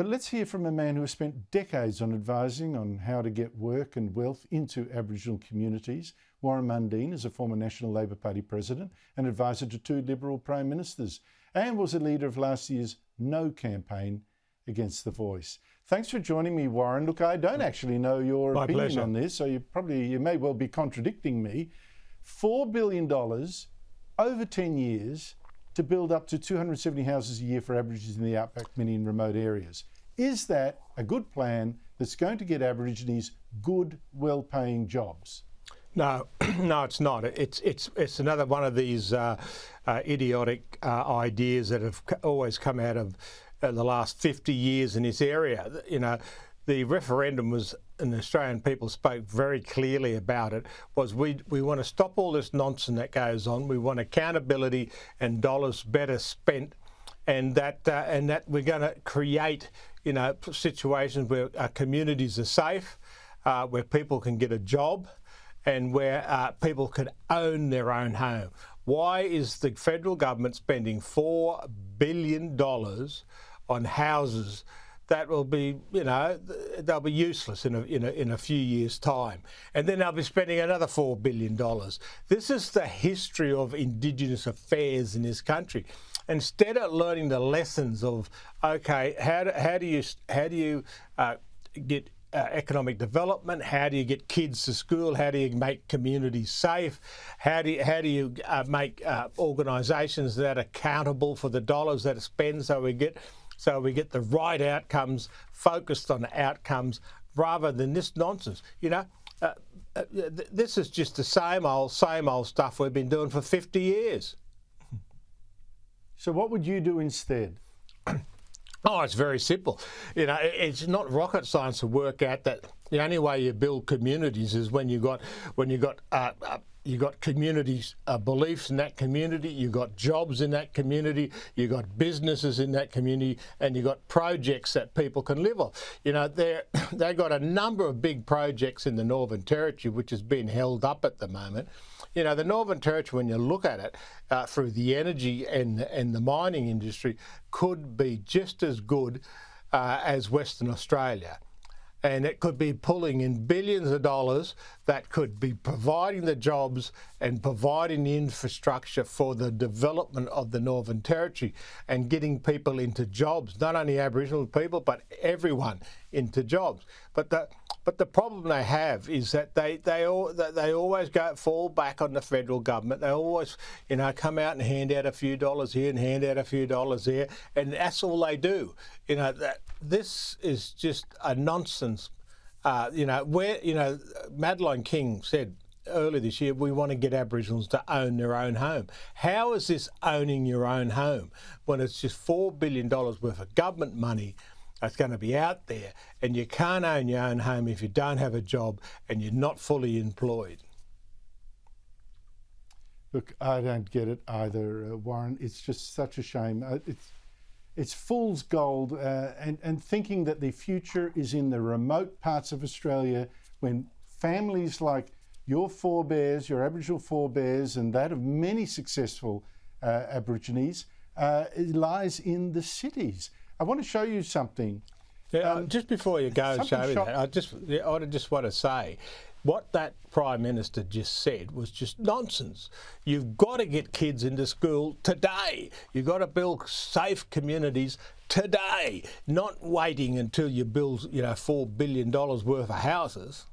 But let's hear from a man who has spent decades on advising on how to get work and wealth into Aboriginal communities. Warren Mundine is a former National Labor Party president and advisor to 2 Liberal Prime Ministers, and was a leader of last year's No campaign against The Voice. Thanks for joining me, Warren. Look, I don't actually know your opinion on this, so you may well be contradicting me. $4 billion over 10 years to build up to 270 houses a year for Aborigines in the outback, many in remote areas. Is that a good plan that's going to get Aborigines good, well-paying jobs? No, no, it's not. It's another one of these idiotic ideas that have always come out of the last 50 years in this area. You know, the referendum was, and the Australian people spoke very clearly about it, was we want to stop all this nonsense that goes on. We want accountability and dollars better spent, and that we're going to create, you know, situations where our communities are safe, where people can get a job, and where people can own their own home. Why is the federal government spending $4 billion on houses that will be, you know, they'll be useless in a few years' time, and then they'll be spending another $4 billion? This is the history of Indigenous affairs in this country. Instead of learning the lessons of, okay, how do you get economic development? How do you get kids to school? How do you make communities safe? How do you make organisations that are accountable for the dollars that are spent, so we get the right outcomes, focused on outcomes, rather than this nonsense? You know, this is just the same old stuff we've been doing for 50 years. So what would you do instead? Oh, it's very simple. You know, it's not rocket science to work out that the only way you build communities is when you got communities, beliefs in that community, you got jobs in that community, you got businesses in that community, and you got projects that people can live off. You know, they've got a number of big projects in the Northern Territory which has been held up at the moment. You know, the Northern Territory, when you look at it through the energy and the mining industry, could be just as good as Western Australia. And it could be pulling in billions of dollars that could be providing the jobs and providing the infrastructure for the development of the Northern Territory and getting people into jobs, not only Aboriginal people, but everyone into jobs. But the problem they have is that they always fall back on the federal government. They always, you know, come out and hand out a few dollars here and hand out a few dollars there, and that's all they do. You know, this is just a nonsense. You know, Madeleine King said earlier this year, we want to get Aboriginals to own their own home. How is this owning your own home when it's just $4 billion worth of government money that's going to be out there, and you can't own your own home if you don't have a job and you're not fully employed? Look, I don't get it either, Warren. It's just such a shame. It's fool's gold, and thinking that the future is in the remote parts of Australia, when families like your forebears, your Aboriginal forebears, and that of many successful Aborigines, it lies in the cities. I want to show you something. Yeah, just before you go and show me that, I just want to say, what that Prime Minister just said was just nonsense. You've got to get kids into school today. You've got to build safe communities today, not waiting until you build, you know, $4 billion worth of houses.